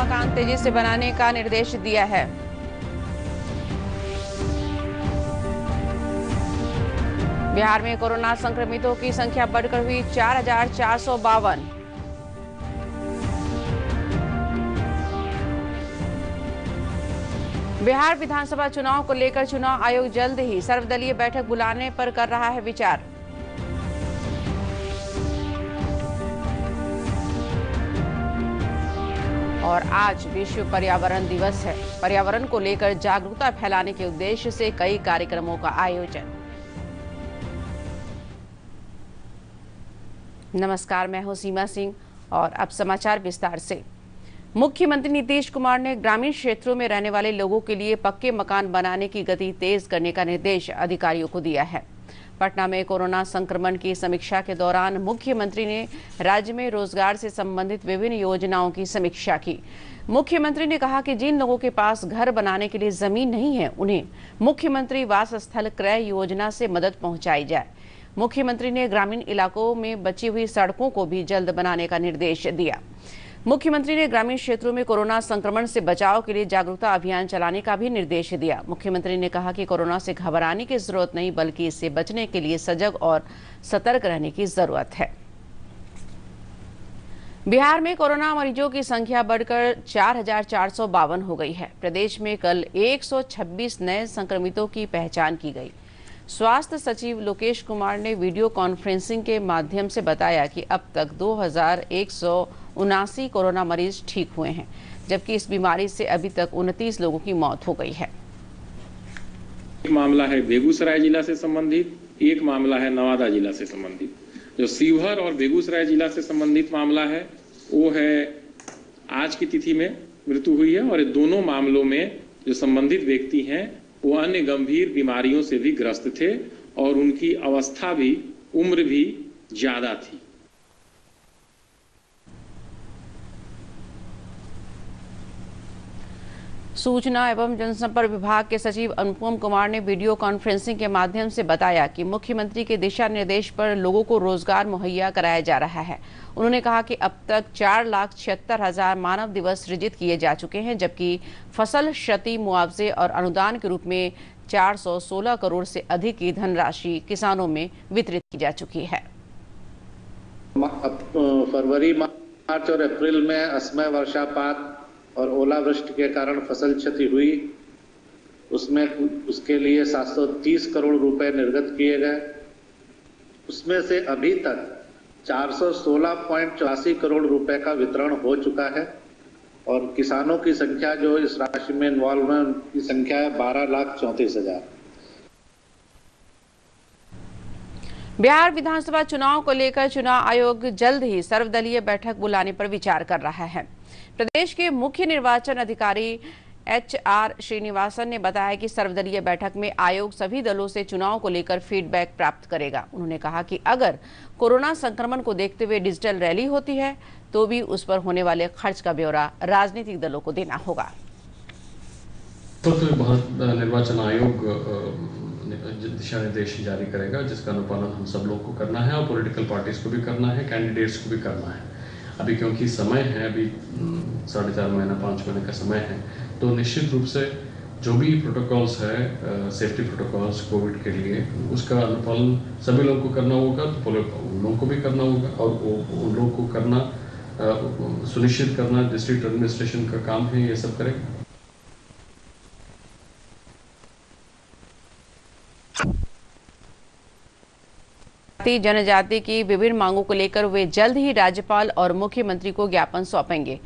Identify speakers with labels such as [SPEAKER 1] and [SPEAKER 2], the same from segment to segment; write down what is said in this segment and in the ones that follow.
[SPEAKER 1] मकान तेजी से बनाने का निर्देश दिया है। बिहार में कोरोना संक्रमितों की संख्या बढ़कर हुई 4,452। बिहार विधानसभा चुनाव को लेकर चुनाव आयोग जल्द ही सर्वदलीय बैठक बुलाने पर कर रहा है विचार। और आज विश्व पर्यावरण दिवस है। पर्यावरण को लेकर जागरूकता फैलाने के उद्देश्य से कई कार्यक्रमों का आयोजन। नमस्कार, मैं हूं सीमा सिंह और अब समाचार विस्तार से। मुख्यमंत्री नीतीश कुमार ने ग्रामीण क्षेत्रों में रहने वाले लोगों के लिए पक्के मकान बनाने की गति तेज करने का निर्देश अधिकारियों को दिया है। पटना में कोरोना संक्रमण की समीक्षा के दौरान मुख्यमंत्री ने राज्य में रोजगार से संबंधित विभिन्न योजनाओं की समीक्षा की। मुख्यमंत्री ने कहा कि जिन लोगों के पास घर बनाने के लिए जमीन नहीं है, उन्हें मुख्यमंत्री वास स्थल क्रय योजना से मदद पहुंचाई जाए। मुख्यमंत्री ने ग्रामीण इलाकों में बची हुई सड़कों को भी जल्द बनाने का निर्देश दिया। मुख्यमंत्री ने ग्रामीण क्षेत्रों में कोरोना संक्रमण से बचाव के लिए जागरूकता अभियान चलाने का भी निर्देश दिया। मुख्यमंत्री ने कहा कि कोरोना से घबराने की जरूरत नहीं, बल्कि इससे बचने के लिए सजग और सतर्क रहने की जरूरत है। बिहार में कोरोना मरीजों की संख्या बढ़कर 4,452 हो गई है। प्रदेश में कल 126 नए संक्रमितों की पहचान की गई। स्वास्थ्य सचिव लोकेश कुमार ने वीडियो कॉन्फ्रेंसिंग के माध्यम से बताया कि अब तक 2,179 कोरोना मरीज ठीक हुए हैं, जबकि इस बीमारी से अभी तक 29 लोगों की मौत हो गई है।
[SPEAKER 2] एक मामला है बेगूसराय जिला से संबंधित, एक मामला है नवादा जिला से संबंधित। जो शिवहर और बेगूसराय जिला से संबंधित मामला है वो है आज की तिथि में मृत्यु हुई है, और दोनों मामलों में जो संबंधित व्यक्ति हैं वो अन्य गंभीर बीमारियों से भी ग्रस्त थे और उनकी अवस्था भी, उम्र भी ज्यादा थी।
[SPEAKER 1] सूचना एवं जनसंपर्क विभाग के सचिव अनुपम कुमार ने वीडियो कॉन्फ्रेंसिंग के माध्यम से बताया कि मुख्यमंत्री के दिशा निर्देश पर लोगों को रोजगार मुहैया कराया जा रहा है। उन्होंने कहा कि अब तक 4,76,000 मानव दिवस सृजित किए जा चुके हैं, जबकि फसल क्षति मुआवजे और अनुदान के रूप में 416 करोड़ से अधिक की धनराशि किसानों में वितरित की जा चुकी है।
[SPEAKER 3] फरवरी, मार्च और अप्रैल में असमय वर्षापात और ओलावृष्टि के कारण फसल क्षति हुई, उसके लिए 730 करोड़ रुपए निर्गत किए गए। उसमें से अभी तक 416.84 करोड़ रुपए का वितरण हो चुका है और किसानों की संख्या जो इस राशि में इन्वॉल्व है उनकी संख्या है 12,34,000।
[SPEAKER 1] बिहार विधानसभा चुनाव को लेकर चुनाव आयोग जल्द ही सर्वदलीय बैठक बुलाने पर विचार कर रहा है। प्रदेश के मुख्य निर्वाचन अधिकारी HR श्रीनिवासन ने बताया कि सर्वदलीय बैठक में आयोग सभी दलों से चुनाव को लेकर फीडबैक प्राप्त करेगा। उन्होंने कहा कि अगर कोरोना संक्रमण को देखते हुए डिजिटल रैली होती है तो भी उस पर होने वाले खर्च का ब्यौरा राजनीतिक दलों को देना होगा।
[SPEAKER 4] तो निर्वाचन आयोग दिशा निर्देश जारी करेगा, जिसका अनुपालन हम सब लोग को करना है और पॉलिटिकल पार्टीज को भी करना है, कैंडिडेट्स को भी करना है। अभी क्योंकि समय है, अभी 4.5 महीना 5 महीने का समय है, तो निश्चित रूप से जो भी प्रोटोकॉल्स है, सेफ्टी प्रोटोकॉल्स कोविड के लिए, उसका अनुपालन सभी लोगों को करना होगा। तो उन लोगों को भी करना होगा और उन लोगों को करना सुनिश्चित करना डिस्ट्रिक्ट एडमिनिस्ट्रेशन का काम है, ये सब करेगा।
[SPEAKER 1] जनजाति की विभिन्न मांगों को लेकर वे जल्द ही राज्यपाल और मुख्यमंत्री को ज्ञापन सौंपेंगे।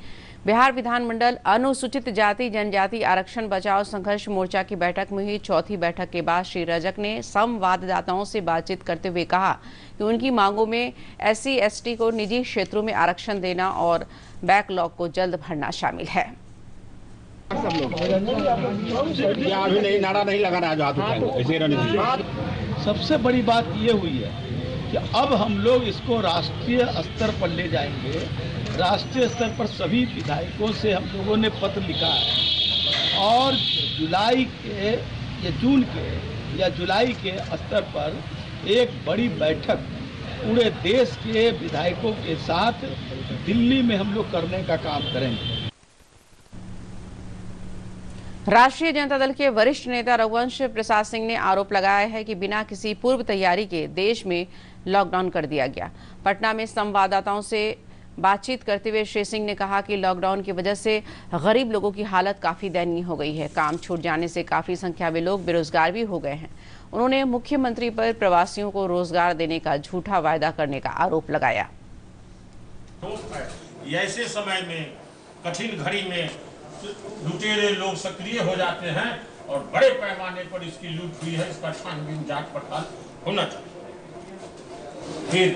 [SPEAKER 1] बिहार विधानमंडल अनुसूचित जाति जनजाति आरक्षण बचाओ संघर्ष मोर्चा की बैठक में हुई चौथी बैठक के बाद श्री रजक ने संवाददाताओं से बातचीत करते हुए कहा कि उनकी मांगों में SC ST को निजी क्षेत्रों में आरक्षण देना और बैकलॉग को जल्द भरना शामिल है।
[SPEAKER 5] सबसे बड़ी बात ये हुई है कि अब हम लोग इसको राष्ट्रीय स्तर पर ले जाएंगे। राष्ट्रीय स्तर पर सभी विधायकों से हम लोगों ने पत्र लिखा है और जुलाई के या जून के या जुलाई के स्तर पर एक बड़ी बैठक पूरे देश के विधायकों के साथ दिल्ली में हम लोग करने का काम करेंगे।
[SPEAKER 1] राष्ट्रीय जनता दल के वरिष्ठ नेता रघुवंश प्रसाद सिंह ने आरोप लगाया है कि बिना किसी पूर्व तैयारी के देश में लॉकडाउन कर दिया गया। पटना में संवाददाताओं से बातचीत करते हुए श्री सिंह ने कहा कि लॉकडाउन की वजह से गरीब लोगों की हालत काफी दयनीय हो गई है। काम छूट जाने से काफी संख्या में लोग बेरोजगार भी हो गए हैं। उन्होंने मुख्यमंत्री पर प्रवासियों को रोजगार देने का झूठा वायदा करने का आरोप लगाया।
[SPEAKER 6] ऐसे समय में, कठिन घड़ी में लुटेरे लोग सक्रिय हो जाते हैं और बड़े पैमाने पर इसकी लूट हुई है, इसका छानबीन जांच पड़ताल होना चाहिए। फिर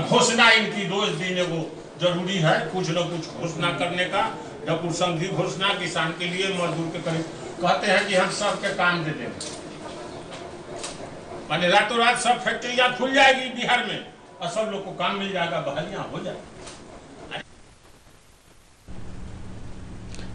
[SPEAKER 6] घोषणा इनकी रोज देने वो जरूरी है, कुछ न कुछ घोषणा करने का। जब कुछ संधि घोषणा किसान के लिए, मजदूर के करीब कहते हैं कि हम सबके काम दे देंगे, माने रातों रात सब फैक्ट्रियां खुल जाएगी बिहार में और सब लोग को काम मिल जाएगा, बहालियां हो जाएगी।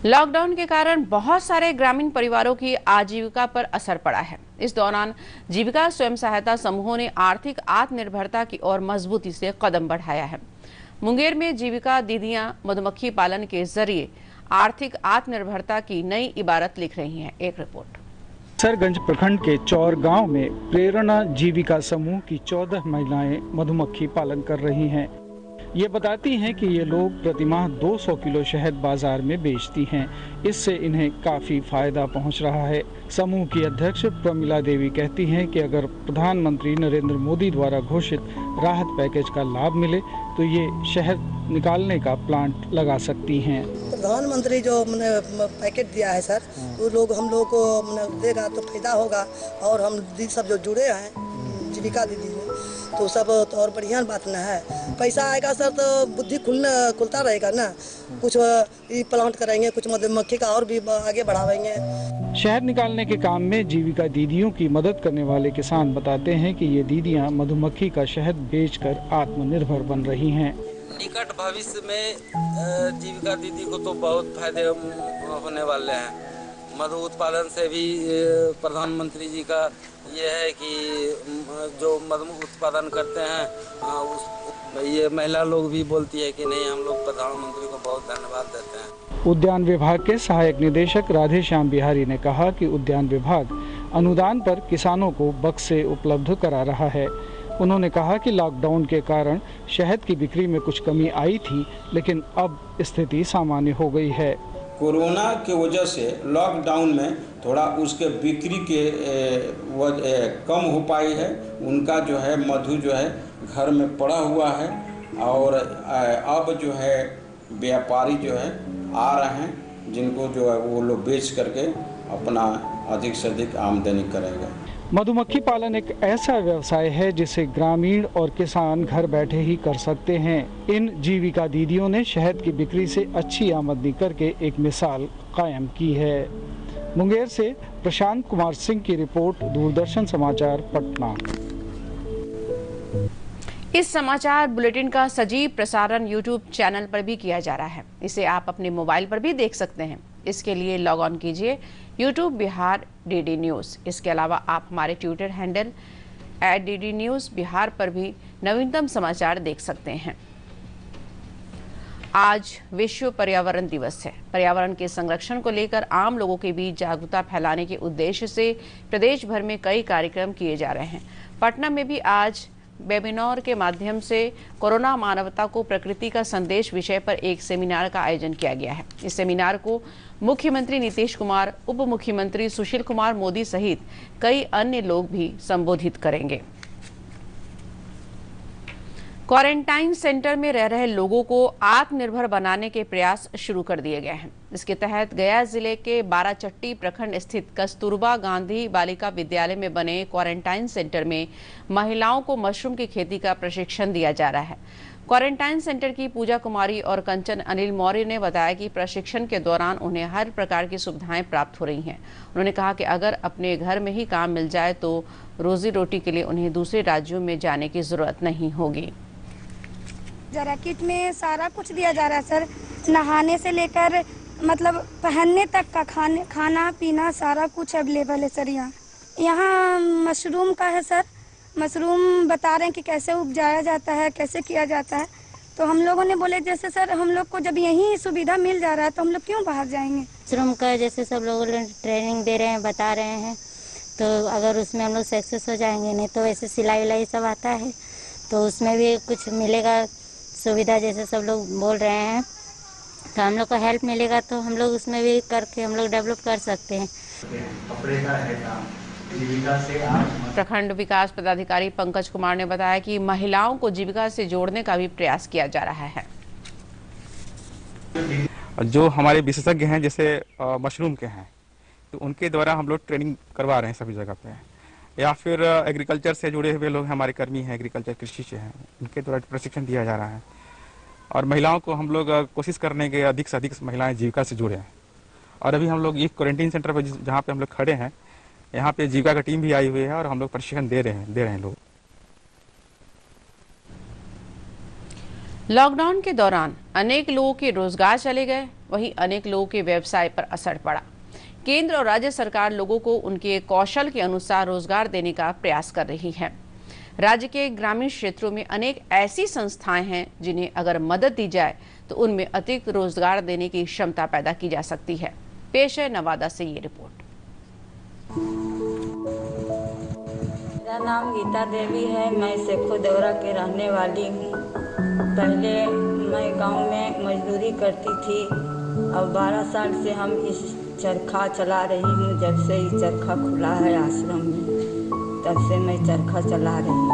[SPEAKER 1] लॉकडाउन के कारण बहुत सारे ग्रामीण परिवारों की आजीविका पर असर पड़ा है। इस दौरान जीविका स्वयं सहायता समूहों ने आर्थिक आत्मनिर्भरता की ओर मजबूती से कदम बढ़ाया है। मुंगेर में जीविका दीदियां मधुमक्खी पालन के जरिए आर्थिक आत्मनिर्भरता की नई इबारत लिख रही हैं। एक रिपोर्ट।
[SPEAKER 7] सरगंज प्रखंड के चौर गांव में प्रेरणा जीविका समूह की 14 महिलाएं मधुमक्खी पालन कर रही हैं। ये बताती हैं कि ये लोग प्रतिमाह 200 किलो शहद बाजार में बेचती हैं। इससे इन्हें काफ़ी फायदा पहुंच रहा है। समूह की अध्यक्ष प्रमिला देवी कहती हैं कि अगर प्रधानमंत्री नरेंद्र मोदी द्वारा घोषित राहत पैकेज का लाभ मिले तो ये शहद निकालने का प्लांट लगा सकती हैं।
[SPEAKER 8] प्रधानमंत्री जो पैकेज दिया है सर, वो लोग हम लोग को देगा तो फायदा होगा। और हम दीदी सब जो जुड़े हैं जीविका दीदी में, तो सब तो और बढ़िया बात ना है। पैसा आएगा सर तो बुद्धि खुलता रहेगा ना। कुछ प्लांट करेंगे, कुछ मधुमक्खी का और भी आगे बढ़ावेंगे।
[SPEAKER 7] शहद निकालने के काम में जीविका दीदियों की मदद करने वाले किसान बताते हैं कि ये दीदियां मधुमक्खी का शहद बेचकर आत्मनिर्भर बन रही हैं।
[SPEAKER 9] निकट भविष्य में जीविका दीदी को तो बहुत फायदे होने वाले हैं। मधु उत्पादन से भी प्रधानमंत्री जी का ये है कि जो मधु उत्पादन करते हैं ये महिला लोग भी बोलती है कि नहीं, हम लोग प्रधानमंत्री को बहुत धन्यवाद देते हैं।
[SPEAKER 7] उद्यान विभाग के सहायक निदेशक राधेश्याम बिहारी ने कहा कि उद्यान विभाग अनुदान पर किसानों को बक्से उपलब्ध करा रहा है। उन्होंने कहा कि लॉकडाउन के कारण शहद की बिक्री में कुछ कमी आई थी, लेकिन अब स्थिति सामान्य हो गई है।
[SPEAKER 10] कोरोना के वजह से लॉकडाउन में थोड़ा उसके बिक्री के कम हो पाई है। उनका जो है मधु जो है घर में पड़ा हुआ है और अब जो है व्यापारी जो है आ रहे हैं, जिनको जो है वो लोग बेच करके अपना अधिक से अधिक आमदनी करेंगे।
[SPEAKER 7] मधुमक्खी पालन एक ऐसा व्यवसाय है जिसे ग्रामीण और किसान घर बैठे ही कर सकते हैं। इन जीविका दीदियों ने शहद की बिक्री से अच्छी आमदनी करके एक मिसाल कायम की है। मुंगेर से प्रशांत कुमार सिंह की रिपोर्ट, दूरदर्शन समाचार, पटना।
[SPEAKER 1] इस समाचार बुलेटिन का सजीव प्रसारण यूट्यूब चैनल पर भी किया जा रहा है। इसे आप अपने मोबाइल पर भी देख सकते हैं। इसके लिए लॉग ऑन कीजिए YouTube बिहार DD न्यूज़। इसके अलावा आप हमारे Twitter handle @DD news Bihar पर भी नवीनतम समाचार देख सकते हैं। आज विश्व पर्यावरण दिवस है। पर्यावरण के संरक्षण को लेकर आम लोगों के बीच जागरूकता फैलाने के उद्देश्य से प्रदेश भर में कई कार्यक्रम किए जा रहे हैं। पटना में भी आज वेबिनार के माध्यम से कोरोना मानवता को प्रकृति का संदेश विषय पर एक सेमिनार का आयोजन किया गया है। इस सेमिनार को मुख्यमंत्री नीतीश कुमार, उप मुख्यमंत्री सुशील कुमार मोदी सहित कई अन्य लोग भी संबोधित करेंगे। क्वारंटाइन सेंटर में रह रहे लोगों को आत्मनिर्भर बनाने के प्रयास शुरू कर दिए गए हैं। इसके तहत गया जिले के बाराचट्टी प्रखंड स्थित कस्तूरबा गांधी बालिका विद्यालय में बने क्वारंटाइन सेंटर में महिलाओं को मशरूम की खेती का प्रशिक्षण दिया जा रहा है। क्वारंटाइन सेंटर की पूजा कुमारी और कंचन अनिल मौर्य ने बताया कि प्रशिक्षण के दौरान उन्हें हर प्रकार की सुविधाएं प्राप्त हो रही हैं। उन्होंने कहा कि अगर अपने घर में ही काम मिल जाए तो रोजी रोटी के लिए उन्हें दूसरे राज्यों में जाने की जरूरत नहीं होगी।
[SPEAKER 11] जरा किट में सारा कुछ दिया जा रहा है सर, नहाने से लेकर मतलब पहनने तक का खाना पीना सारा कुछ अवेलेबल है सर। यहाँ मशरूम का है सर। मशरूम बता रहे हैं कि कैसे उपजाया जाता है, कैसे किया जाता है। तो हम लोगों ने बोले जैसे सर हम लोग को जब यही सुविधा मिल जा रहा है तो हम लोग क्यों बाहर जाएंगे।
[SPEAKER 12] मशरूम का जैसे सब लोगों ने ट्रेनिंग दे रहे हैं, बता रहे हैं, तो अगर उसमें हम लोग सक्सेस हो जाएंगे, नहीं तो ऐसे सिलाई विलाई सब आता है तो उसमें भी कुछ मिलेगा सुविधा, जैसे सब लोग बोल रहे हैं, तो हम लोग को हेल्प मिलेगा तो हम लोग उसमें भी करके हम लोग डेवलप कर सकते हैं।
[SPEAKER 1] प्रखंड विकास पदाधिकारी पंकज कुमार ने बताया कि महिलाओं को जीविका से जोड़ने का भी प्रयास किया जा रहा है।
[SPEAKER 13] जो हमारे विशेषज्ञ हैं जैसे मशरूम के हैं, तो उनके द्वारा हम लोग ट्रेनिंग करवा रहे हैं सभी जगह पे, या फिर एग्रीकल्चर से जुड़े हुए लोग हमारे कर्मी हैं, एग्रीकल्चर कृषि से हैं, उनके द्वारा प्रशिक्षण दिया जा रहा है। और महिलाओं को हम लोग कोशिश करने के अधिक से अधिक महिलाएं जीविका से जुड़े हैं। और अभी हम लोग ये क्वारंटीन सेंटर पर जहाँ पे हम लोग खड़े हैं, यहाँ पे जीविका का टीम भी आई हुई है और हम लोग प्रशिक्षण दे रहे हैं लोग।
[SPEAKER 1] लॉकडाउन के दौरान अनेक लोगों के रोजगार चले गए, वहीं अनेक लोगों के व्यवसाय पर असर पड़ा। केंद्र और राज्य सरकार लोगों को उनके कौशल के अनुसार रोजगार देने का प्रयास कर रही है। राज्य के ग्रामीण क्षेत्रों में अनेक ऐसी संस्थाएं हैं जिन्हें अगर मदद दी जाए तो उनमें अतिरिक्त रोजगार देने की क्षमता पैदा की जा सकती है। पेश है नवादा से ये रिपोर्ट।
[SPEAKER 14] मेरा नाम गीता देवी है, मैं सेखो देवरा के रहने वाली हूँ। पहले मैं गांव में मजदूरी करती थी, अब 12 साल से हम इस चरखा चला रही हूँ। जब से ये चरखा खुला है आश्रम में, तब से मैं चरखा चला रही हूँ।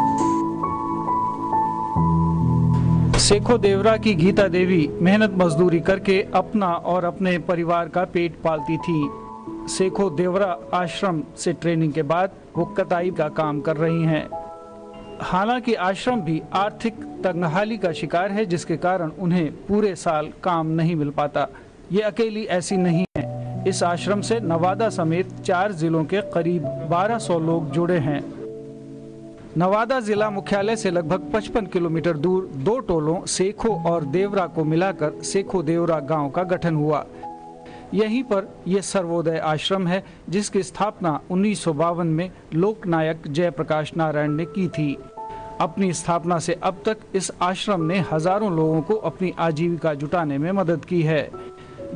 [SPEAKER 7] सेखो देवरा की गीता देवी मेहनत मजदूरी करके अपना और अपने परिवार का पेट पालती थी। सेखो देवरा आश्रम से ट्रेनिंग के बाद वो कताई का काम कर रही हैं। हालांकि आश्रम भी आर्थिक तंगहाली का शिकार है, जिसके कारण उन्हें पूरे साल काम नहीं मिल पाता। ये अकेली ऐसी नहीं है, इस आश्रम से नवादा समेत 4 जिलों के करीब 1200 लोग जुड़े हैं। नवादा जिला मुख्यालय से लगभग 55 किलोमीटर दूर 2 टोलों सेखो और देवरा को मिलाकर सेखो देवरा गांव का गठन हुआ। यहीं पर यह सर्वोदय आश्रम है, जिसकी स्थापना 1952 में लोकनायक जयप्रकाश नारायण ने की थी। अपनी स्थापना से अब तक इस आश्रम ने हजारों लोगों को अपनी आजीविका जुटाने में मदद की है।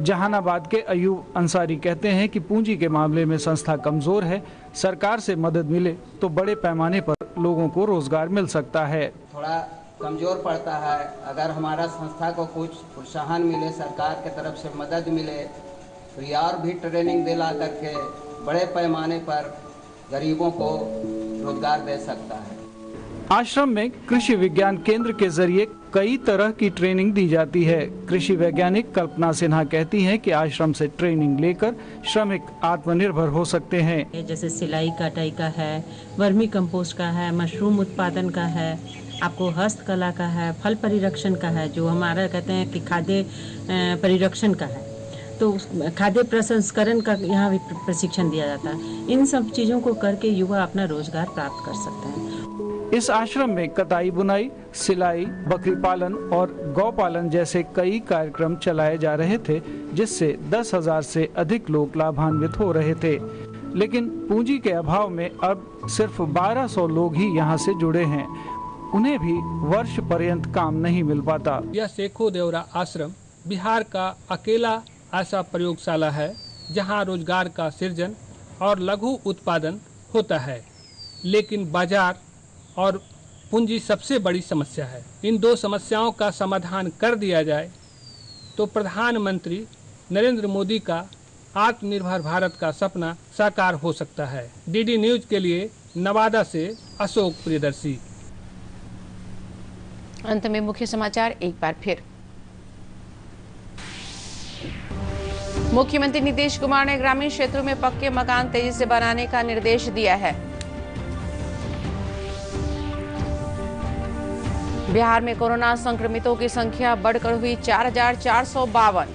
[SPEAKER 7] जहानाबाद के अयूब अंसारी कहते हैं कि पूंजी के मामले में संस्था कमजोर है, सरकार से मदद मिले तो बड़े पैमाने पर लोगों को रोजगार मिल सकता है।
[SPEAKER 15] थोड़ा कमजोर पड़ता है, अगर हमारा संस्था को कुछ प्रोत्साहन मिले, सरकार की तरफ से मदद मिले तो ये और भी ट्रेनिंग दिला करके बड़े पैमाने पर गरीबों को रोजगार दे सकता है।
[SPEAKER 7] आश्रम में कृषि विज्ञान केंद्र के जरिए कई तरह की ट्रेनिंग दी जाती है। कृषि वैज्ञानिक कल्पना सिन्हा कहती हैं कि आश्रम से ट्रेनिंग लेकर श्रमिक आत्मनिर्भर हो सकते हैं।
[SPEAKER 16] जैसे सिलाई कटाई का है, वर्मी कंपोस्ट का है, मशरूम उत्पादन का है, आपको हस्तकला का है, फल परिरक्षण का है, जो हमारा कहते हैं कि खाद्य परिरक्षण का है, तो खाद्य प्रसंस्करण का यहाँ भी प्रशिक्षण दिया जाता है। इन सब चीज़ों को करके युवा अपना रोजगार प्राप्त कर सकते हैं।
[SPEAKER 7] इस आश्रम में कताई बुनाई, सिलाई, बकरी पालन और गौ पालन जैसे कई कार्यक्रम चलाए जा रहे थे, जिससे 10,000 से अधिक लोग लाभान्वित हो रहे थे। लेकिन पूंजी के अभाव में अब सिर्फ 1200 लोग ही यहाँ से जुड़े हैं। उन्हें भी वर्ष पर्यंत काम नहीं मिल पाता।
[SPEAKER 17] यह सेखो देवरा आश्रम बिहार का अकेला ऐसा प्रयोगशाला है जहाँ रोजगार का सृजन और लघु उत्पादन होता है, लेकिन बाजार और पूंजी सबसे बड़ी समस्या है। इन 2 समस्याओं का समाधान कर दिया जाए तो प्रधानमंत्री नरेंद्र मोदी का आत्मनिर्भर भारत का सपना साकार हो सकता है। डीडी न्यूज के लिए नवादा से अशोक प्रियदर्शी।
[SPEAKER 1] अंत में मुख्य समाचार एक बार फिर। मुख्यमंत्री नीतीश कुमार ने ग्रामीण क्षेत्रों में पक्के मकान तेजी से बनाने का निर्देश दिया है। बिहार में कोरोना संक्रमितों की संख्या बढ़कर हुई 4,452।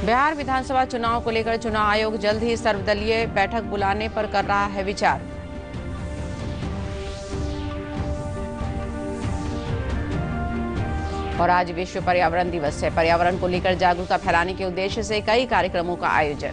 [SPEAKER 1] बिहार विधानसभा चुनाव को लेकर चुनाव आयोग जल्द ही सर्वदलीय बैठक बुलाने पर कर रहा है विचार। और आज विश्व पर्यावरण दिवस है। पर्यावरण को लेकर जागरूकता फैलाने के उद्देश्य से कई कार्यक्रमों का आयोजन।